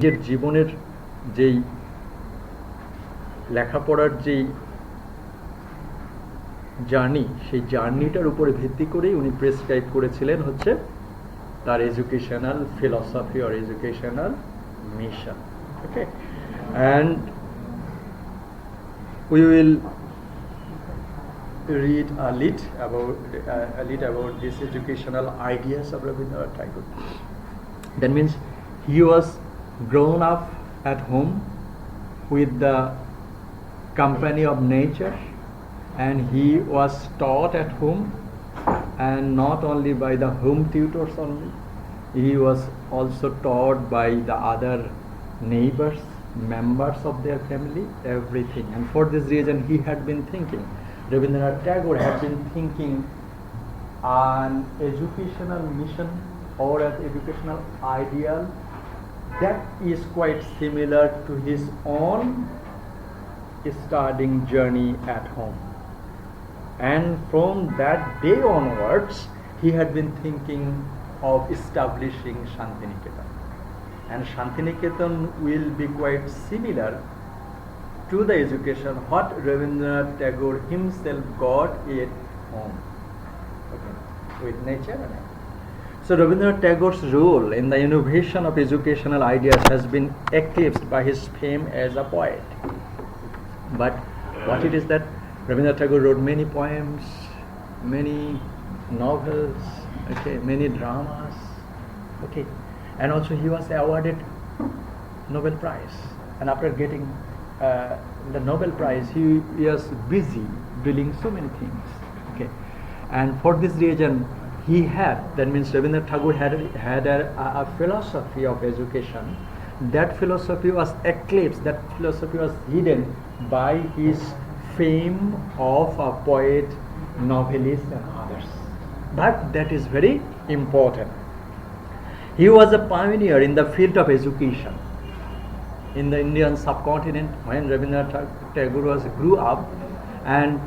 নিজের জীবনের যেই লেখাপড়ার যেই জার্নি, সেই জার্নিটার উপরে ভিত্তি করেই উনি প্রেসক্রাইব করেছিলেন হচ্ছে তার educational philosophy or educational mission. Okay, and we will read a lit about these educational ideas of Rabindranath Tagore. That means he was grown up at home with the company of nature, and he was taught at home, and not only by the home tutors only, he was also taught by the other neighbors, members of their family, everything. And for this reason he had been thinking, Rabindranath Tagore had been thinking an educational mission or an educational ideal that is quite similar to his own studying journey at home. And from that day onwards he had been thinking of establishing Shantiniketan. And Shantiniketan will be quite similar to the education what Rabindranath Tagore himself got at home, okay, with nature and everything. So Rabindranath Tagore's role in the innovation of educational ideas has been eclipsed by his fame as a poet. But what it is that Rabindranath Tagore wrote many poems, many novels, okay, many dramas, okay, and also he was awarded Nobel Prize. And after getting the Nobel Prize, he was busy doing so many things. Okay, and for this reason, he had, that means Rabindranath Tagore had a philosophy of education. That philosophy was eclipsed. That philosophy was hidden by his fame of a poet, novelist, and others. But that is very important. He was a pioneer in the field of education in the Indian subcontinent. When Rabindranath Tagore grew up and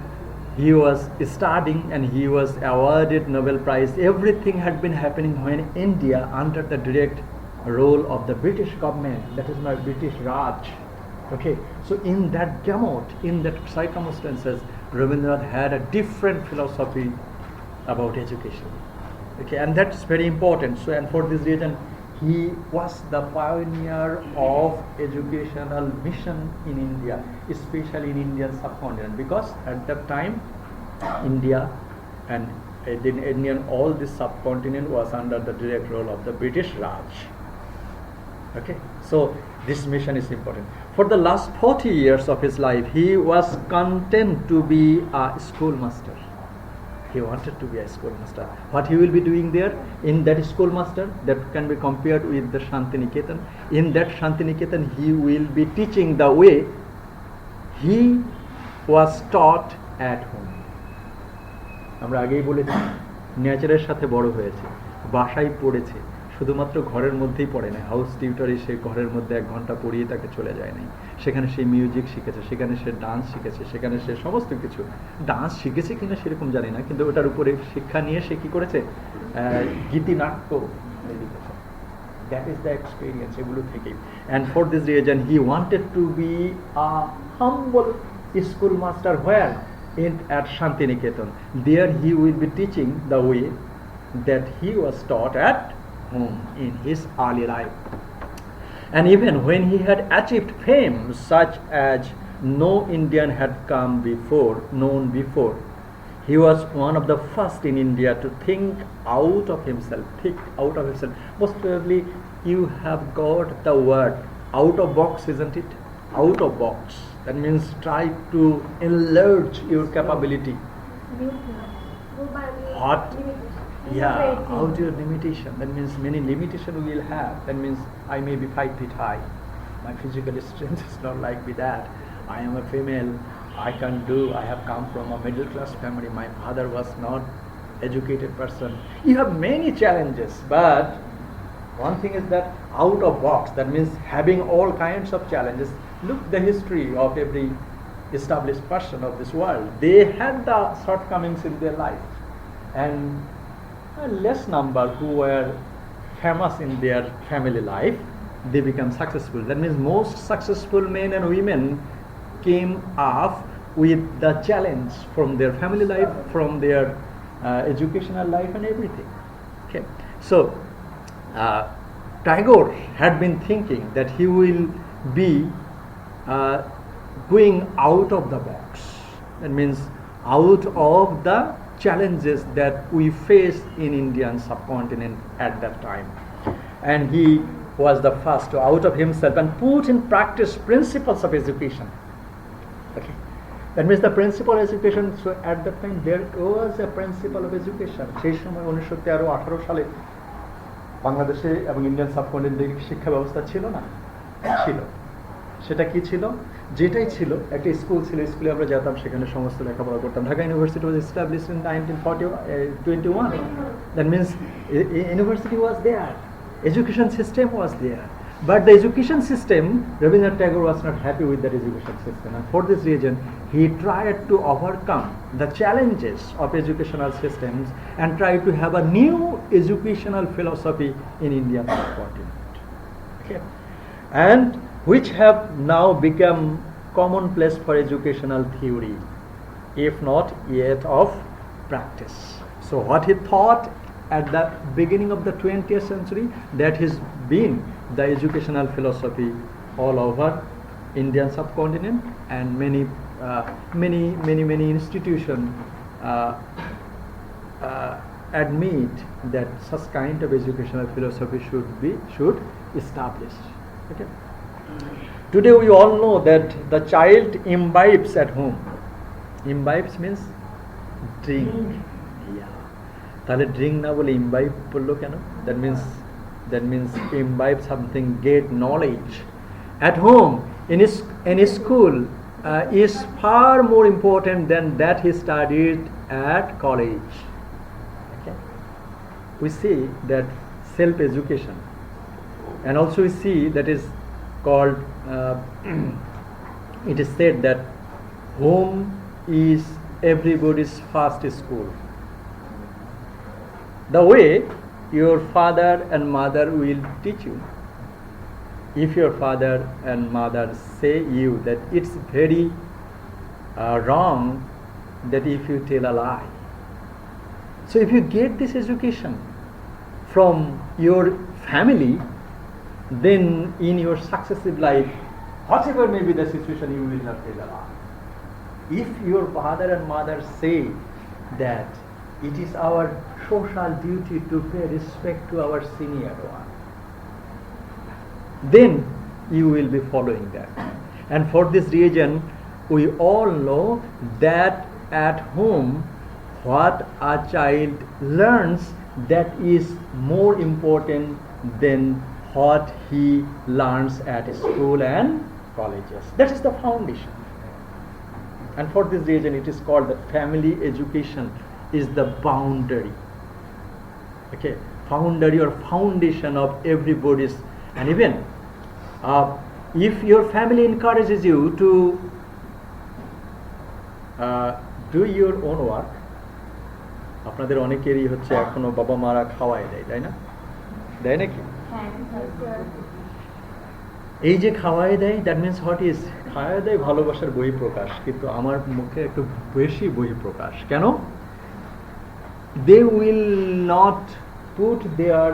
he was studying and he was awarded Nobel Prize, everything had been happening when India under the direct role of the British government, that is my British Raj. Okay, so in that gamut, in that circumstances, Rabindranath had a different philosophy about education. Okay, and that's very important. So, and for this reason, he was the pioneer of educational mission in India, especially in Indian subcontinent, because at that time, India and all this subcontinent was under the direct role of the British Raj. Okay, so this mission is important. For the last 40 years of his life, he was content to be a schoolmaster. He wanted to be a schoolmaster. What he will be doing there in that schoolmaster, that can be compared with the Shantiniketan. In that Shantiniketan, he will be teaching the way he was taught at home. আমরা আগেই বলেছি, নেচারের সাথে বড় হয়েছে, বাসায় পড়েছে, শুধুমাত্র ঘরের মধ্যেই পড়ে না, হাউস টিউটর এসে ঘরের মধ্যে 1 ঘন্টা পড়িয়ে তাকে চলে যায় নাই। সেখানে সে মিউজিক শিখেছে, সেখানে সে ডান্স শিখেছে, সেখানে সে সমস্ত কিছু, ডান্স শিখেছে কিনা সেরকম জানি না, কিন্তু ওটার উপরে শিক্ষা নিয়ে সে কি করেছে, গীতিনাট্য লিখেছে। দ্যাট ইজ দ্য এক্সপিরিয়েন্স এগুলো থেকেই। And for this reason he wanted to be a humble school master where at Shantiniketan. There he will be teaching the way that he was taught at home in his early life. And even when he had achieved fame such as no Indian had known before, he was one of the first in India to think out of himself. Most probably you have got the word out of box, isn't it? Out of box. That means try to enlarge your capability. What? Yeah, out your limitation. That means many limitation we will have. That means I may be 5 feet high. My physical strength is not like me that. I am a female. I can't do. I have come from a middle class family. My father was not educated person. You have many challenges, but one thing is that out of box. That means having all kinds of challenges. Look the history of every established person of this world. They had the shortcomings in their life, and a less number who were famous in their family life, they become successful. That means most successful men and women came up with the challenge from their family life, from their educational life and everything. Okay, so Tagore had been thinking that he will be going out of the box. That means out of the challenges that we face in Indian subcontinent at that time. And he was the first to out of himself and put in practice principles of education. Okay, that means the principle of education. So at that time there was a principle of education. সেই সময় 1913-18 সালে বাংলাদেশে এবং Indian সাবকন্টিনেন্টে শিক্ষা ব্যবস্থা ছিল না, ছিল। সেটা কি ছিল? যেটাই ছিল একটা স্কুল ছিল, স্কুলে আমরা যেতাম, সেখানে সমস্ত লেখাপড়া করতাম। Dhaka university was established in 1921. That means university was there, education system was there. But the education system, Rabindranath Tagore was not happy with that education system, and for this reason he tried to overcome the challenges of educational systems and tried to have a new educational philosophy in Indian subcontinent. Okay, and which have now become commonplace for educational theory, if not yet of practice. So what he thought at the beginning of the 20th century, that has been the educational philosophy all over Indian subcontinent, and many institutions admit that such kind of educational philosophy should establish. Okay. Today we all know that the child imbibes at home. Imbibes means drink. Yeah. তাহলে drink না বলে imbibe বললো কেন? That means imbibe something, get knowledge. At home, in school is far more important than that he studied at college. Okay. We see that self-education, and also we see that is called, it is said that home is everybody's first school. The way your father and mother will teach you. If your father and mother say you that it's very wrong that if you tell a lie. So if you get this education from your family, then in your successive life, whatever may be the situation, you will not tell a lie. If your father and mother say that it is our social duty to pay respect to our senior one, then you will be following that. And for this reason, we all know that at home what a child learns, that is more important than what he learns at school and colleges. That is the foundation. And for this reason it is called that family education is the boundary. Okay, boundary or foundation of everybody's. And even if your family encourages you to do your own work, আপনাদের অনেকেরই হচ্ছে এখনো বাবা মারা খাওয়ায় দেয়, তাই না? দেয় নাকি? এই যে খাওয়ায় দেয়, দ্যাট মিনস হোয়াট ইজ, খাওয়ায় দেয় ভালোবাসার বহিঃপ্রকাশ, কিন্তু আমার মুখে একটু বেশি বহিঃপ্রকাশ। কেন? They will not put their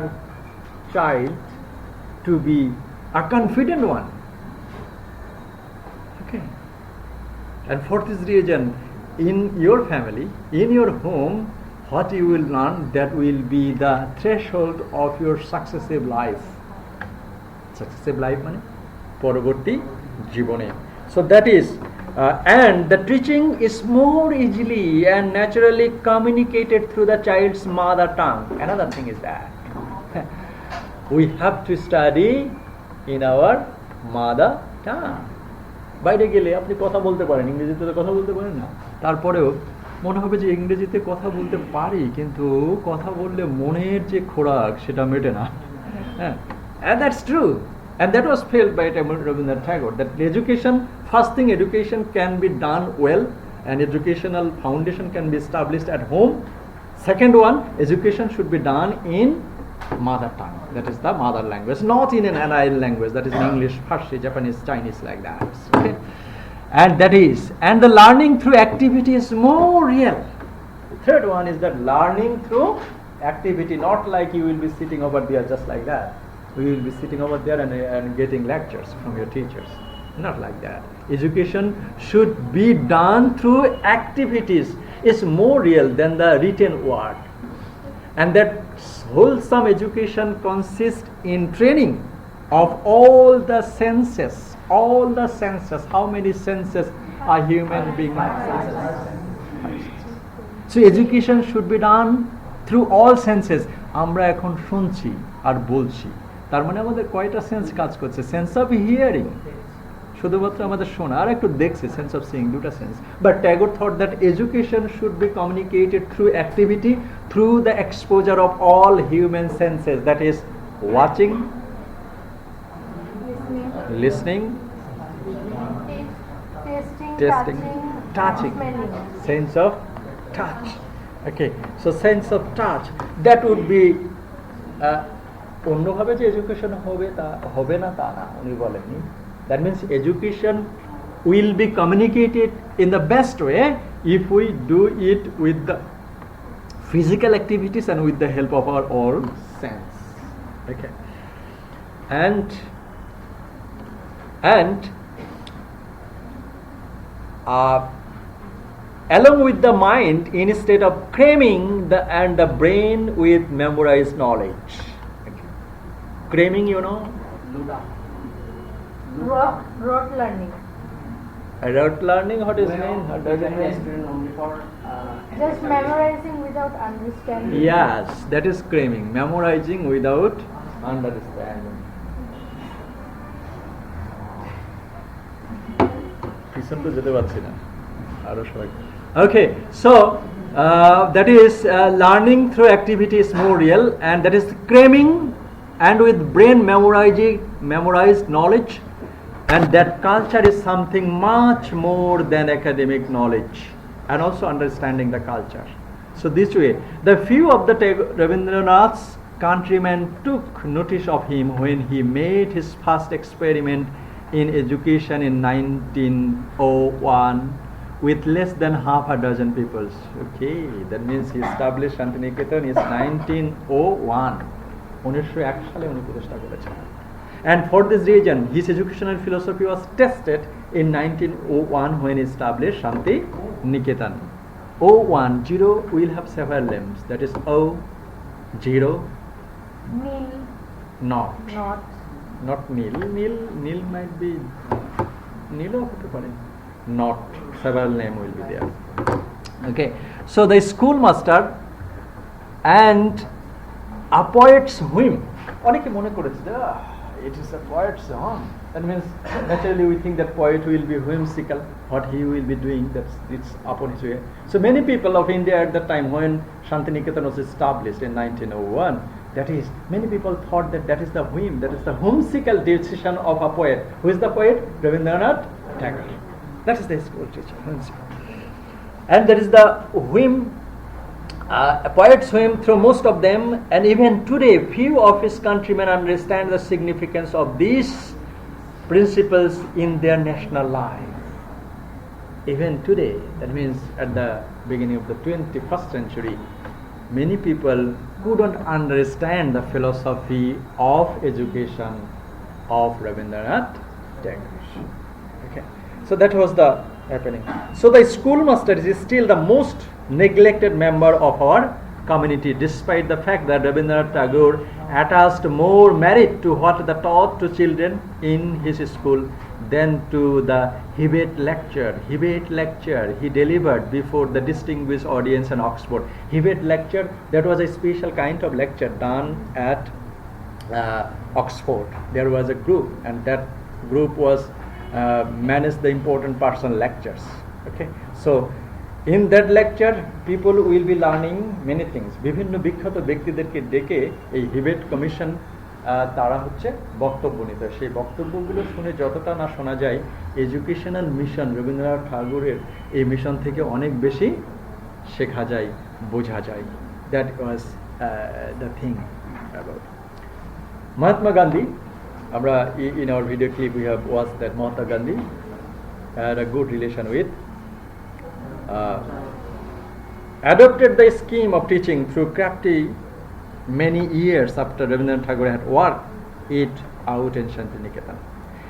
child to be a confident one. Okay. And for this reason, in your family, in your home, what you will learn, that will be the threshold of your successive life. Successive life মানে পরবর্তী জীবনে. So that is and the teaching is more easily and naturally communicated through the child's mother tongue. Another thing is that we have to study in our mother tongue. বাইরে গেলে আপনি কথা বলতে পারেন, ইংরেজিতে তো কথা বলতে পারেন না, তারপরেও মনে হবে যে ইংরেজিতে কথা বলতে পারি, কিন্তু কথা বললে মনের যে খোরাক সেটা মেটে না। And that's true. And that was felt by Rabindranath Tagore, that education, first thing, education can be done well, and educational foundation can be established at home. Second one, education should be done in mother tongue. That is the mother language, not in an allied language. That is English, Farsi, Japanese, Chinese, like that. Okay? And the learning through activity is more real. The third one is that learning through activity, not like you will be sitting over there just like that. We will be sitting over there and getting lectures from your teachers. Not like that. Education should be done through activities. It's more real than the written word. And that wholesome education consists in training of all the senses. All the senses. How many senses a human being has? So education should be done through all senses. আমরা এখন শুনছি আর বলছি, তার মানে আমাদের কয়টা sense কাজ করছে? সেন্স অফ হিয়ারিং, শুধুমাত্র আমাদের শোনা, আর একটু দেখছি সেন্স অফ সিইং, দুটা sense. But Tagore thought that education should be communicated through activity, through the exposure of all human senses, that is watching, listening, tasting, touching, sense of touch. Okay, so sense of touch, that would be অন্যভাবে যে education হবে তা হবে না তা না, উনি বলেননি। That means education will be communicated in the best way if we do it with the physical activities and with the help of our all sense. Okay, and along with the mind, instead of cramming the brain with memorized knowledge. Okay. Cramming, you know? Rote learning. Rote learning, what is mean? What does it mean? Just memorizing without understanding. Yes, that is cramming. Memorizing without understanding. Okay, so that is learning through activity is more real, and that is cramming and with brain memorized knowledge, and that culture is something much more than academic knowledge, and also understanding the culture. So this way, the few of the Rabindranath's countrymen took notice of him when he made his first experiment in education in 1901 with less than half a dozen people. Okay, that means he established Shantiniketan is 1901. 1901 সালে উনি প্রতিষ্ঠা করেছেন। And for this reason, his educational philosophy was tested in 1901 when he established Shanti Niketan. 010 will have several names. That is 0, Nil. not. Not nil. Nil might be nil or not. Several name will be there. Okay. So the schoolmaster and a poet's whim. অনেকে মনে করেছে it is a poet's home. That means naturally we think that poet will be whimsical. What he will be doing, it's upon his way. So many people of India at the time when Shantiniketan was established in 1901. That is, many people thought that is the whim, that is the whimsical decision of a poet. Who is the poet? Rabindranath Tagore. That is the school teacher. And that is the whim, a poet's whim through most of them, and even today few of his countrymen understand the significance of these principles in their national life. Even today, that means at the beginning of the 21st century, many people couldn't understand the philosophy of education of Rabindranath Tagore. Okay, so that was the happening. So the schoolmaster is still the most neglected member of our community, despite the fact that Rabindranath Tagore attached more merit to what he taught to children in his school than to the Debate lecture he delivered before the distinguished audience in Oxford. Debate lecture, that was a special kind of lecture done at Oxford. There was a group, and that group was managed the important personal lectures. Okay, so in that lecture people will be learning many things. বিভিন্ন বিখ্যাত ব্যক্তিদেরকে ডেকে এই হিবেট commission তারা হচ্ছে বক্তব্য নিতে, সেই বক্তব্যগুলো শুনে যতটা না শোনা যায় এডুকেশনাল মিশন রবীন্দ্রনাথ ঠাকুরের এই মিশন থেকে অনেক বেশি শেখা যায়, বোঝা যায়। That was the thing. about. Mahatma Gandhi, in our video clip we have watched that Mahatma Gandhi had a good relation with, adopted the scheme of teaching through crafty many years after Rabindranath Tagore had worked it out in Shantiniketan.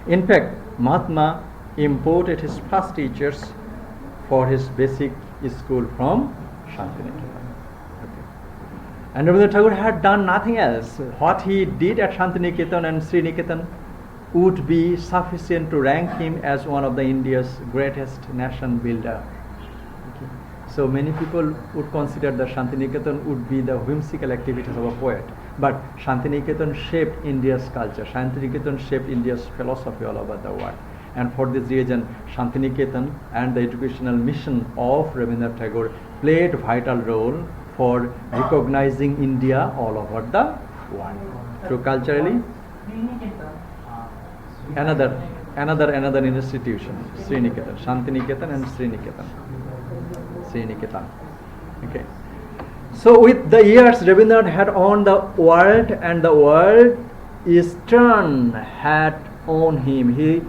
In fact, Mahatma imported his first teachers for his basic school from Shantiniketan. Okay. And Rabindranath Tagore had done nothing else. What he did at Shantiniketan and Sriniketan would be sufficient to rank him as one of the India's greatest nation builder. Okay. So many people would consider that Shantiniketan would be the whimsical activities of a poet. But Shantiniketan shaped India's culture. Shantiniketan shaped India's philosophy all over the world. And for this reason, Shantiniketan and the educational mission of Rabindranath Tagore played vital role for recognizing India all over the world. So culturally, another institution, Sriniketan, Shantiniketan and Sriniketan. Okay. So with the years, Rabindranath had owned the world, and the world's turn had owned him. He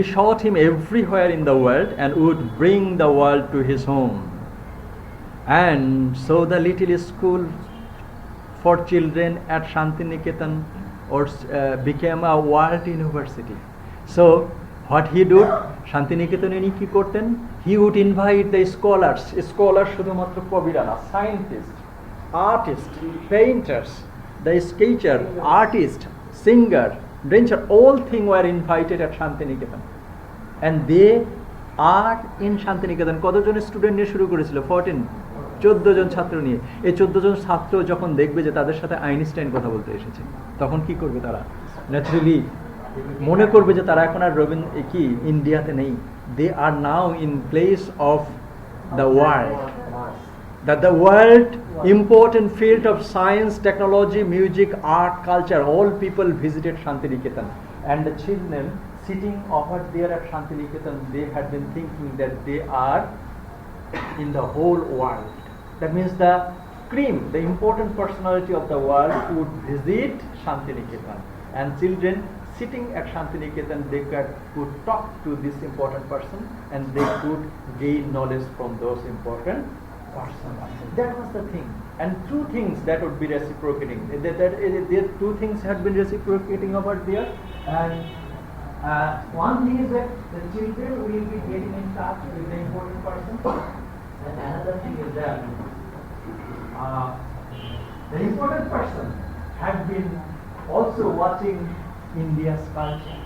sought him everywhere in the world and would bring the world to his home. And so the little school for children at Shantiniketan became a world university. So what he did, Shantiniketan উনি কি করতেন? He would invite the scholars শুধুমাত্র কবিরা না, scientists, artists, painters, the sketcher, artist, singer, dancer, all things were invited at Shantiniketan. And they are in Shantiniketan. কতজন student নিয়ে শুরু করেছিল? 14 জন ছাত্র নিয়ে। এই 14 জন ছাত্র যখন দেখবে যে তাদের সাথে আইনস্টাইন কথা বলতে এসেছে, তখন কি করবে তারা? ন্যাচারালি মনে করবে যে তারা এখন আর ইন্ডিয়াতে নেই। They are now in place of the world. That the world important field of science, technology, music, art, culture, all people visited Shantiniketan. And the children sitting over there at Shantiniketan, they had been thinking that they are in the whole world. That means the cream, the important personality of the world would visit Shantiniketan. And children sitting at Shantiniketan, they could talk to this important person and they could gain knowledge from those important person. That was the thing. And two things that would be reciprocating. There two things had been reciprocating over there. And one thing is that the children will be getting in touch with the important person. And another thing is that the important person had been also watching India's culture.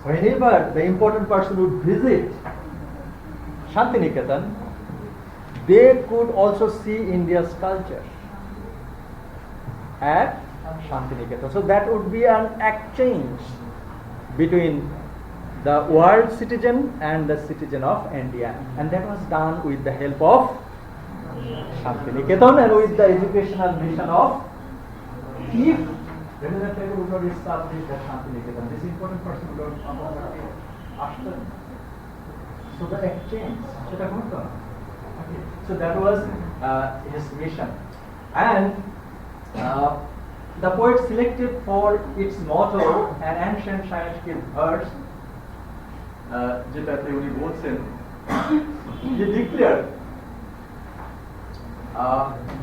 Whenever the important person would visit Shantiniketan, they could also see India's culture at Shantiniketan. So that would be an exchange between the world citizen and the citizen of India. And that was done with the help of Shantiniketan and with the educational mission of, if Rabindranath Tagore would not establish that Shantiniketan, this important person would not come over after. So the exchange, so that was his mission. And the poet selected for its motto an ancient Sanskrit verse, যেটাতে উনি বলছেন, he declared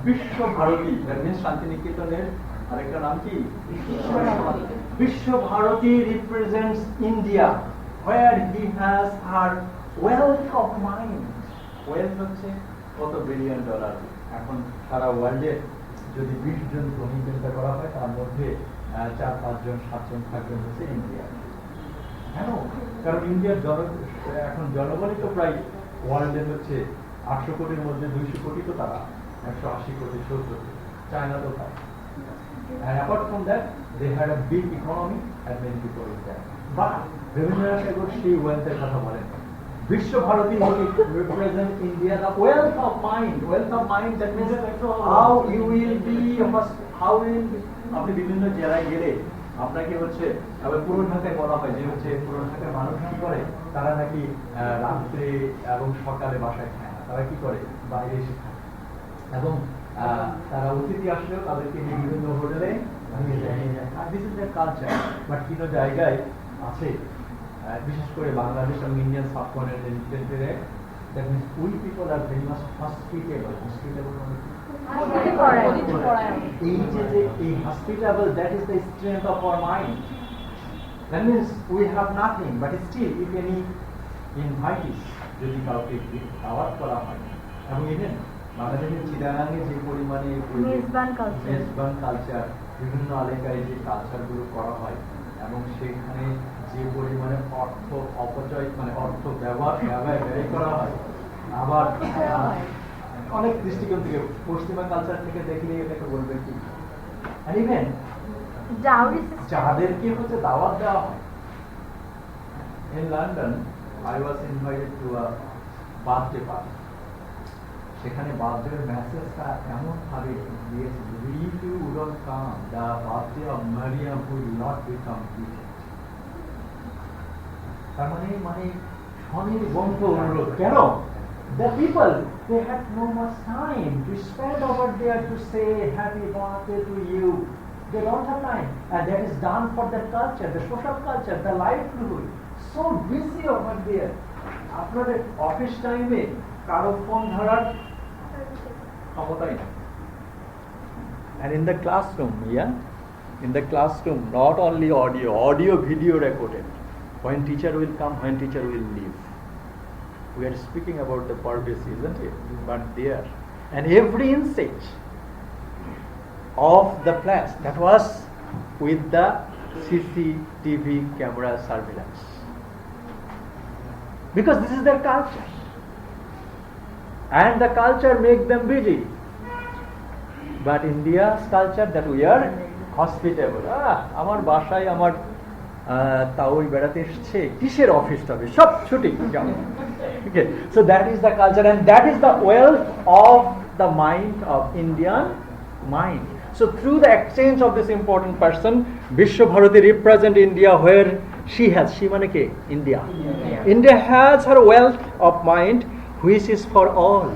বিশ্ব Bharati, that means শান্তিনিকেতনের আরেকটা নাম কি? বিশ্ব Bharati represents India, where he has her wealth of mind. Wealth হচ্ছে কত বিলিয়ন ডলার। এখন সারা ওয়ার্ল্ডে যদি 20 জন ধনী চিন্তা করা হয়, তার মধ্যে 4-5 জন 7 জন থাকবেন হচ্ছে ইন্ডিয়া। কেন? কারণ ইন্ডিয়ার এখন জনগণই তো প্রায় ওয়ার্ল্ডের হচ্ছে 800 কোটির মধ্যে 200 কোটি তো তারা, 180 কোটি 70, চায়না তো তাই। And apart from that, they had a big economy and many people in there. But Rabindranath Tagore সেই ওয়েলথের কথা বলেন। বিশ্ব Bharati represent India, the wealth of mind. Wealth of mind, that means how you will be, how will আপনি বিভিন্ন জেলায় গেলে আপনাকে হচ্ছে আবার পুরো ঢাকায় বলা হয় যে হচ্ছে পুরো ঢাকার মানুষ কি করে, তারা নাকি রাত্রে এবং সকালে বাসায় খায় না, তারা কি করে বাইরে এসে খায়। এবং তারা অতিথি আসলেও তাদেরকে নিয়ে বিভিন্ন হোটেলে নিয়ে যায়। This is the culture. But কিছু জায়গায় আছে, বিশেষ করে বাংলাদেশ এবং ইন্ডিয়ান সাবকন্টিনেন্টে, that means we people are very much hospitable. Hospitable এই যে এই hospitable, that is the strength of our mind. That means we have nothing, but still if any invites, যদি কাউকে দাওয়াত করা হয়, এবং ইভেন বাংলাদেশের চিটাগাঙে যে পরিমাণে মেজবান কালচার, বিভিন্ন এলাকায় যে কালচারগুলো করা হয়, এবং সেখানে যে পরিমাণে অর্থ অপচয়, মানে অর্থ ব্যয় করা হয়, আবার অনেক দৃষ্টিকোণ থেকে পশ্চিমা কালচার থেকে দেখলে এটাকে বলবে কি, ইভেন যাদেরকে হচ্ছে দাওয়াত দেওয়া হয়। In London, I was invited to a birthday party. সেখানে বার্থডে মেসেজটা এমন ভাবে দিয়েছে, if you wouldn't come, the birthday of Maryam would not be completed. তার মানে স্বনির্বন্ধ অনুরোধ। কেন? The people, they had no much time to spend over there to say happy birthday to you. They don't have time, and that is done for the culture, the social culture, the livelihood. So busy over there. আপনাদের office টাইমে কারো phone ধরার ক্ষমতাই না। And in the classroom, in the classroom, not only audio, video recorded. When teacher will come, when teacher will leave. We are speaking about the purpose, isn't it? But there, and every inch of the place, that was with the CCTV camera surveillance. Because this is their culture, and the culture make them busy. But India's culture, that we are hospitable. আমার বাসায় আমার তাওই বেড়াতে এসেছে, কিসের office টবে, সব ছুটি। Okay, so that is the culture, and that is the wealth of the mind of Indian mind. So through the exchange of this important person, Vishwa Bharati represent India, where she mane ke? India. India has her wealth of mind, which is for all.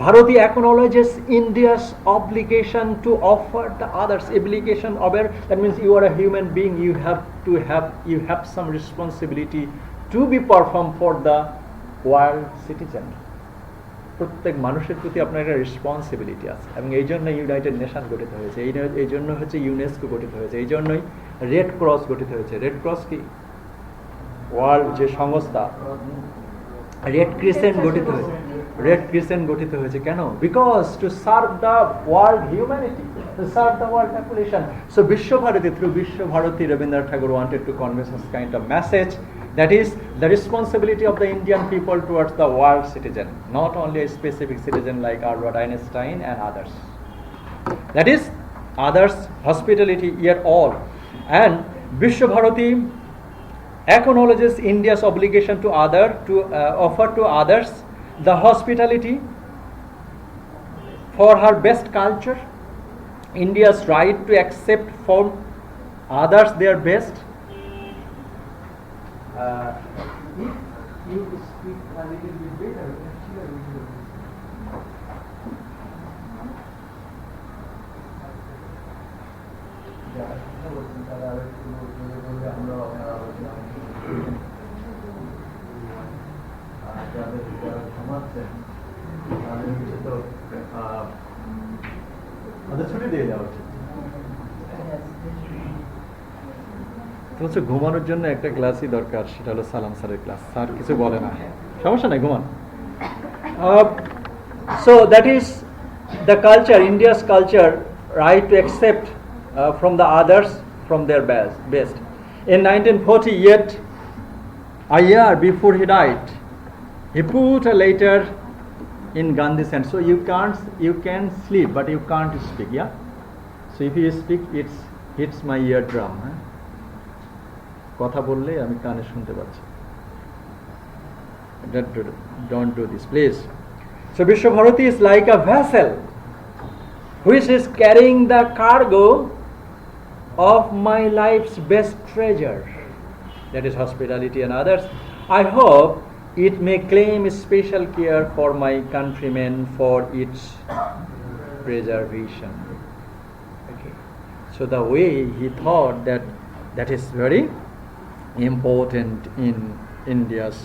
Bharati acknowledges India's obligation to offer the others. Obligation of, that means you are a human being, you have some responsibility to be performed for the world citizen. প্রত্যেক মানুষের প্রতি আপনার একটা responsibility আছে, এবং এই জন্য United nation গঠিত হয়েছে, এই জন্য হচ্ছে ইউনেস্কো গঠিত হয়েছে, এই জন্যই রেড ক্রস গঠিত হয়েছে। রেড ক্রস কি? ওয়ার্ল্ড যে সংস্থা, রেড ক্রিসেন্ট গঠিত হয়েছে। কেন? Because to serve the world humanity, to serve the world population. So Visva Bharati, through Visva Bharati, Rabindranath Tagore wanted to convey such kind of message, that is the responsibility of the Indian people towards the world citizen, not only a specific citizen like Albert Einstein and others. That is others, hospitality, yet all. And Vishwabharati acknowledges India's obligation to offer to others the hospitality for her best culture, India's right to accept from others their best. If you speak a little bit better, we can share with you. ছুটি দিয়ে দেওয়া উচিত। ঘুমানোর জন্য একটা ক্লাসই দরকার, সেটা হলো সালাম স্যারের ক্লাস। স্যার কিছু বলে না, সমস্যা নাই, ঘুমান। So that is the culture, India's culture, right to accept from the others from their best. In 1940, yet a year before he died, he put a letter in Gandhi's hand. So you can sleep, but you can't speak. Yeah. So if you speak, it hits my eardrum. কথা বললে আমি কানে শুনতে পাচ্ছি। Don't do this, please. So Vishwabharati is like a vessel which is carrying the cargo of my life's best treasure, that is hospitality and others. I hope it may claim special care for my countrymen for its preservation. Okay. So the way he thought that is very important in India's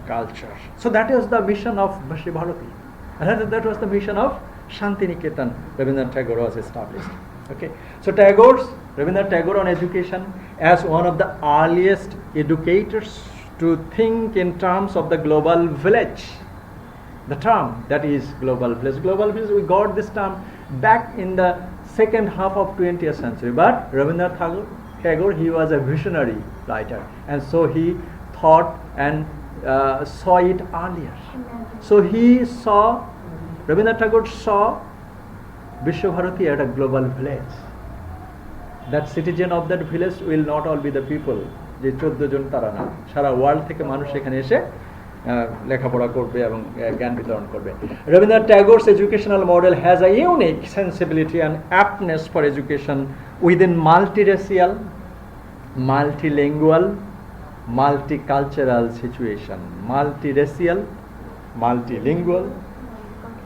culture. So that was the mission of Bhashi Bharati. And that was the mission of Shantiniketan. Rabindranath Tagore was established. Okay. So Rabindranath Tagore on education as one of the earliest educators to think in terms of the global village. The term that is global village. Global village, we got this term back in the second half of 20th century. But Rabindranath Tagore, he was a visionary writer, and so he thought and saw it earlier. So Rabindranath Tagore saw Vishwabharati at a global village. That citizen of that village will not all be the people, যে 14 জন তারা না, সারা world থেকে মানুষ এখানে এসে লেখাপড়া করবে এবং জ্ঞান বিতরণ করবে. Rabindranath Tagore's educational model has a unique sensibility and aptness for education within multiracial, multilingual, multicultural situation. Multiracial, multilingual,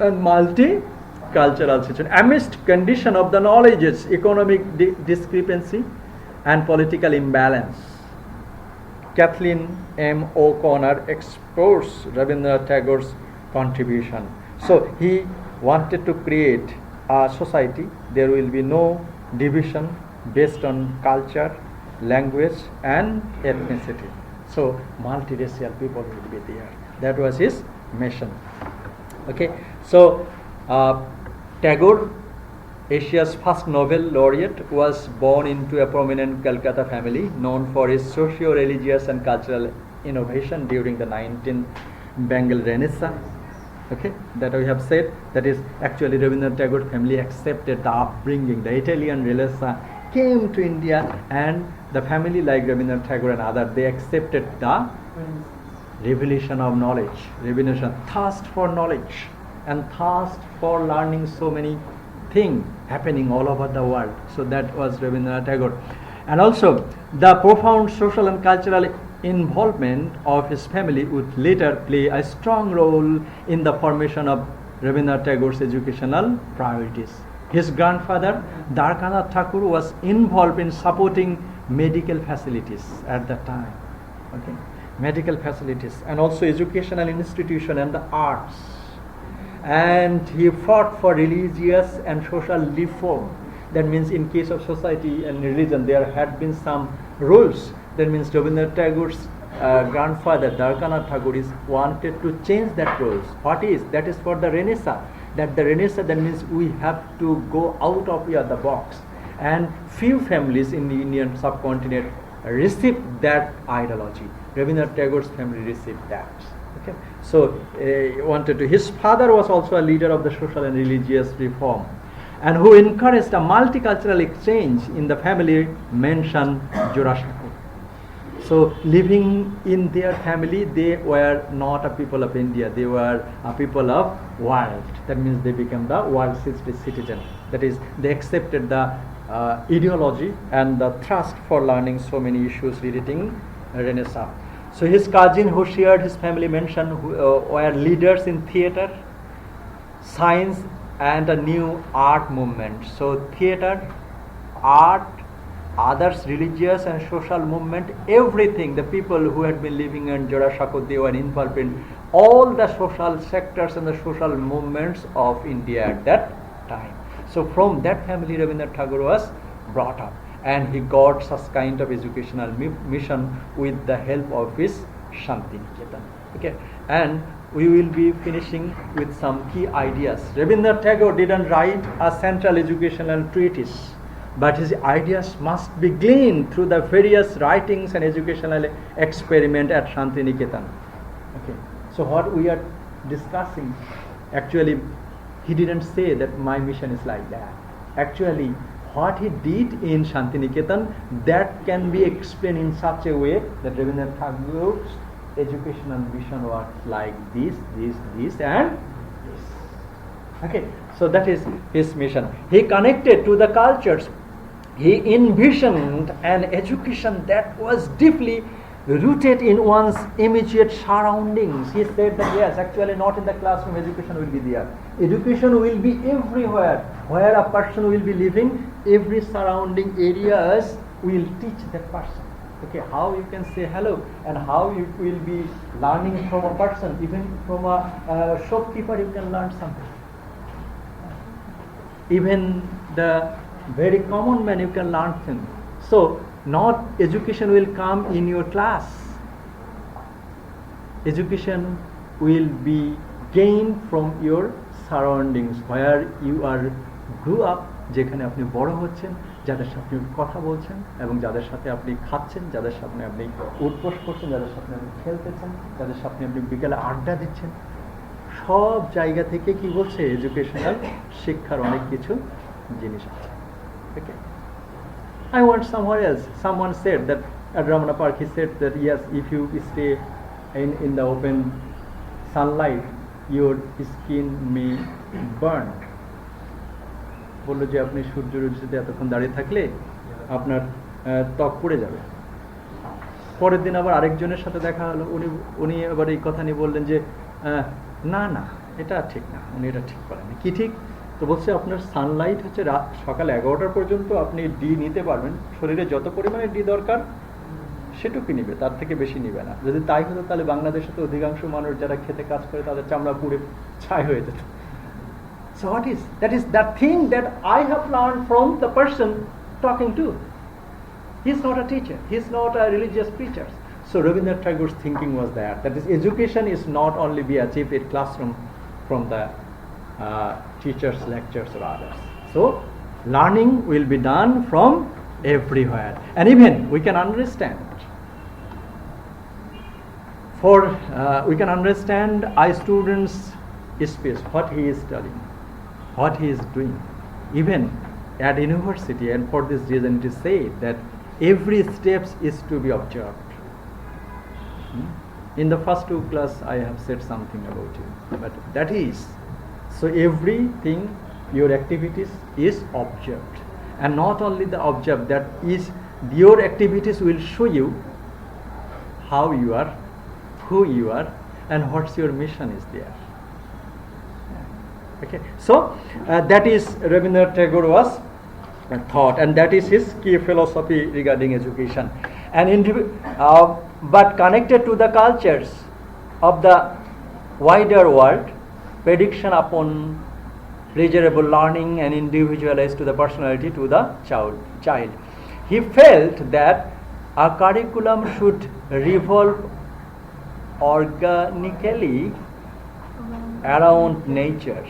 and multicultural situation. Amidst condition of the knowledge's economic discrepancy and political imbalance, Kathleen M. O'Connor explores Rabindranath Tagore's contribution. So he wanted to create a society there will be no division based on culture, language and ethnicity. So multiracial people will be there. That was his mission. Okay. So Tagore, Asia's first Nobel laureate, was born into a prominent Calcutta family known for its socio-religious and cultural innovation during the 19th Bengal Renaissance. Okay, that we have said, that is actually Rabindranath Tagore family accepted the upbringing. The Italian Renaissance came to India, and the family like Rabindranath Tagore and others, they accepted the revelation of knowledge, revelation, thirst for knowledge and thirst for learning so many things happening all over the world. So that was Rabindranath Tagore. And also the profound social and cultural involvement of his family would later play a strong role in the formation of Rabindranath Tagore's educational priorities. His grandfather Jagannath Uni was involved in supporting medical facilities at that time. Okay, medical facilities and also educational institution and the arts. And he fought for religious and social reform. That means in case of society and religion there had been some rules. That means Rabindranath Tagore's grandfather Jagannath Uni wanted to change that rules. What is? That is for the Renaissance. That the Renaissance, that means we have to go out of the box. And few families in the Indian subcontinent received that ideology. Rabindranath Tagore's family received that. Okay. So wanted to. His father was also a leader of the social and religious reform, and who encouraged a multicultural exchange in the family mentioned Jorashaku. So living in their family, they were not a people of India, they were a people of world. That means they became the world citizen. That is, they accepted the ideology and the thrust for learning so many issues relating Renaissance. So his cousin who shared his family mansion were leaders in theatre, science and a new art movement. So theatre, art, others religious and social movement, everything, the people who had been living in Jorashaku, they were involved in all the social sectors and the social movements of India at that time. So from that family Rabindranath Tagore was brought up, and he got such kind of educational mission with the help of his Shantiniketan. Okay, and we will be finishing with some key ideas. Rabindranath Tagore didn't write a central educational treatise, but his ideas must be gleaned through the various writings and educational experiment at Shantiniketan. Okay, so what we are discussing, actually he didn't say that my mission is like that. Actually what he did in Shantiniketan, that can be explained in such a way that Rabindranath Tagore's educational mission was like this and this. Okay, so that is his mission. He connected to the cultures. He envisioned an education that was deeply rooted in one's immediate surroundings. He said that yes, actually not in the classroom education will be there. Education will be everywhere. Where a person will be living, every surrounding areas will teach that person. Okay, how you can say hello and how you will be learning from a person, even from a shopkeeper you can learn something. Even the very common man you can learn things. So not education will come in your class. Education will be gained from your surroundings, where you are grew up, যেখানে আপনি বড় হচ্ছেন, যাদের সাথে আপনি কথা বলছেন এবং যাদের সাথে আপনি খাচ্ছেন, যাদের সাথে আপনি উঠবোস করছেন, যাদের সাথে আপনি খেলতেছেন, যাদের সাথে আপনি বিকেলে আড্ডা দিচ্ছেন, সব জায়গা থেকে কি বলছে এডুকেশনাল শিক্ষার অনেক কিছু জিনিস আছে। ওকে, I want somewhere else. Someone said that at Ramana Park, he said that yes, if you stay in the open sunlight, your skin may burn. বললো যে আপনি সূর্য রশ্মিতে এতক্ষণ দাঁড়িয়ে থাকলে আপনার ত্বক পুড়ে যাবে। পরের দিন আবার আরেকজনের সাথে দেখা হলো, উনি আবার এই কথা নিয়ে বললেন যে না না এটা ঠিক না, উনি এটা ঠিক করেন। কি ঠিক? তো বলছে আপনার সানলাইট হচ্ছে সকাল 11টা পর্যন্ত আপনি ডি নিতে পারবেন, শরীরে যত পরিমাণে ডি দরকার সেটুকু নিবে, তার থেকে বেশি নিবে না। যদি তাই হতো তাহলে বাংলাদেশে তো অধিকাংশ মানুষ যারা খেতে কাজ করে তাদের চামড়া পুড়ে ছাই হয়ে যেত। So that is that thing that I have learned from the person talking to. He's not a teacher, he's not a religious preacher. So Rabindranath Tagore's thinking was that is education is not only be achieved in classroom from the teachers, lectures or others. So learning will be done from everywhere, and even we can understand we can understand a student's speech, what he is studying, what he is doing. Even at university, and for this reason it is said that every steps is to be observed. In the first 2 class I have said something about it, but that is, so everything, your activities is observed, and not only the observed, that is your activities will show you how you are, who you are, and what's your mission is there. Okay, so that is Rabindranath Tagore was thought, and that is his key philosophy regarding education. And but connected to the cultures of the wider world, prediction upon pleasurable learning and individualized to the personality to the child. He felt that a curriculum should revolve organically around nature.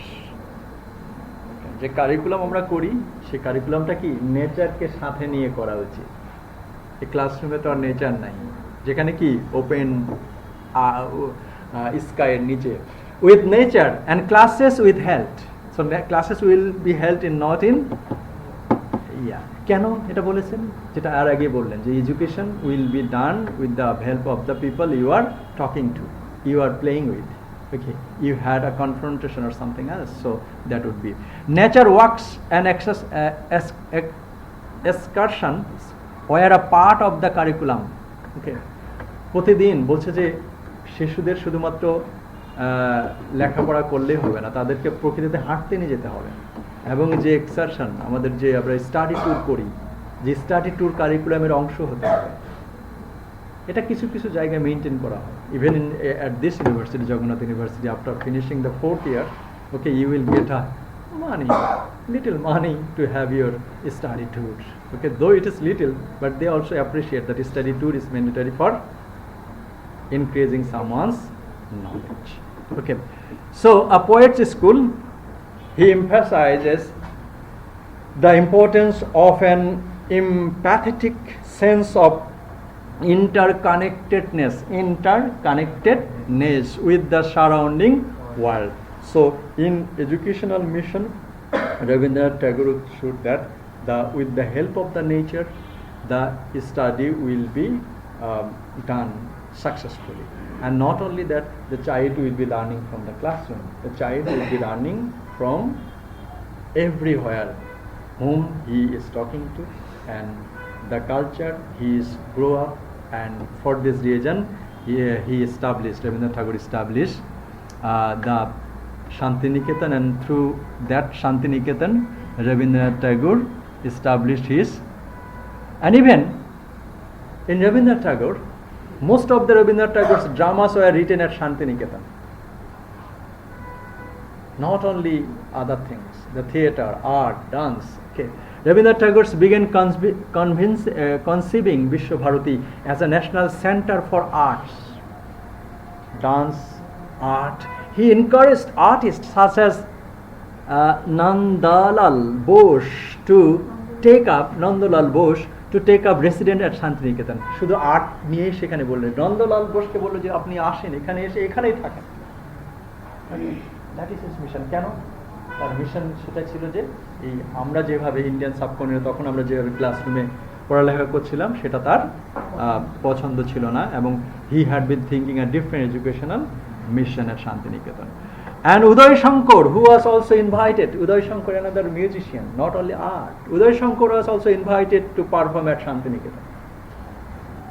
যে curriculum আমরা করি সেই কারিকুলামটা কি নেচারকে সাথে নিয়ে করা উচিত। এই ক্লাসরুমে তো আর নেচার নাই, যেখানে কি ওপেন স্কাইয়ের নিচে, with nature and classes with health. So classes will be held in not in কেন এটা বলেছেন, যেটা আর আগে বললেন যে education will be done with the help of the people you are talking to, you are playing with. Okay, you had a confrontation or something else, so that would be nature walks and excursions were a part of the curriculum. Okay, প্রতিদিন বলছে যে শিশুদের শুধুমাত্র লেখাপড়া করলেই হবে না, তাদেরকে প্রকৃতিতে হাঁটতে নিয়ে যেতে হবে, এবং যে এক্সারশন আমাদের যে আমরা স্টাডি ট্যুর করি, যে স্টাডি ট্যুর কারিকুলামের অংশ হতে হবে। এটা কিছু কিছু জায়গায় মেনটেন করা হয়। Even at this university, Jagannath University, after finishing the 4th year, okay, you will get a little money to have your study tour. Okay, though it is little, but they also appreciate that study tour is mandatory for increasing someone's knowledge. Okay, so a poet's school, he emphasizes the importance of an empathetic sense of interconnectedness with the surrounding world. So in educational mission, Rabindranath Tagore showed that with the help of the nature, the study will be done successfully. And not only that, the child will be learning from the classroom, the child will be learning from everywhere whom he is talking to, and the culture he is grow up and for this reason he established, Rabindranath Tagore established the Shantiniketan, and through that Shantiniketan Rabindranath Tagore established his, and even in Rabindranath Tagore, most of the Rabindranath Tagore's dramas were written at Shantiniketan. Not only other things, the theatre, art, dance. Okay. Rabindranath Tagore began conceiving Vishwa Bharati as a national center for arts, dance, art. He encouraged artists such as Nandalal Bose to take up residence at Shantiniketan. শুধু art নিয়েই সেখানে বললেন, নন্দলাল বোসকে বললো যে আপনি আসেন এখানে, এসে এখানেই থাকেন। That is his mission. কেন? তার মিশন সেটা ছিল যে এই আমরা যেভাবে ইন্ডিয়ান সাবকন্টিনেন্টে তখন আমরা যেভাবে ক্লাসরুমে পড়ালেখা করছিলাম সেটা তার পছন্দ ছিল না, এবং he had been thinking a different educational mission at Shantiniketan. And Uday Shankar, who was also invited, Uday Shankar, another musician, not only art, Uday Shankar was also invited to perform at Shantiniketan.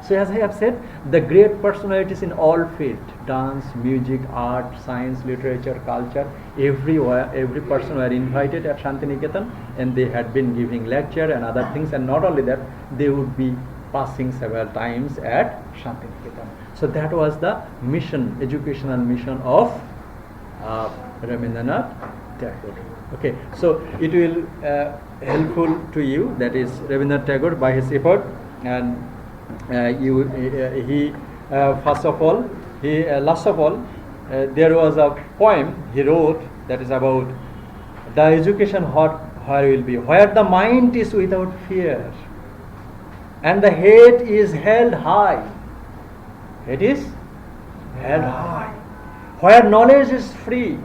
So as I have said, the great personalities in all fields, dance, music, art, science, literature, culture, everywhere, every person were invited at Shantiniketan, and they had been giving lecture and other things, and not only that, they would be passing several times at Shantiniketan. So that was the mission, educational mission of Rabindranath Tagore. Okay, so it will helpful to you, that is Rabindranath Tagore by his effort, and he first of all, last of all, there was a poem he wrote that is about the education where will be, where the mind is without fear and the head is held high. It is held high. Where knowledge is free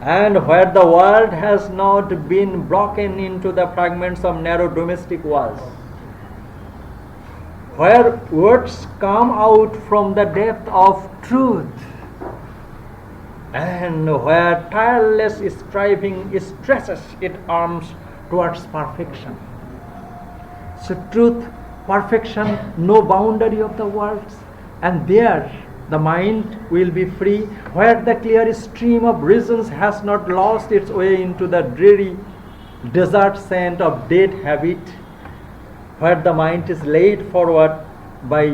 and where the world has not been broken into the fragments of narrow domestic walls. Where words come out from the depth of truth and where tireless striving stretches its arms towards perfection. So truth, perfection, no boundary of the worlds, and there the mind will be free, where the clear stream of reasons has not lost its way into the dreary desert sand of dead habit, where the mind is laid forward by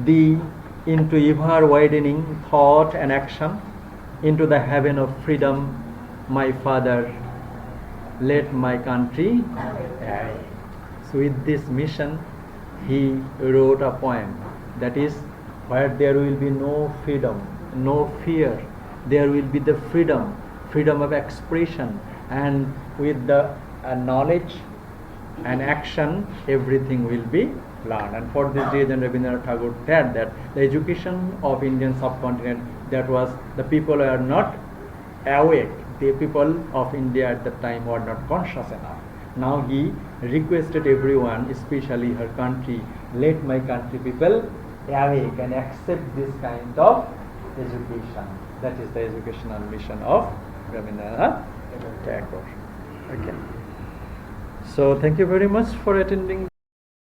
thee into ever widening thought and action, into the heaven of freedom. My Father, let my country die. So with this mission he wrote a poem, that is, where there will be no freedom, no fear, there will be the freedom of expression, and with the knowledge and action everything will be learned. And for this reason Rabindranath Tagore said that the education of Indian subcontinent, that was, the people are not awake, the people of India at that time were not conscious enough. Now he requested everyone, especially her country, let my country people awake and accept this kind of education. That is the educational mission of Rabindranath Tagore. Okay. So thank you very much for attending.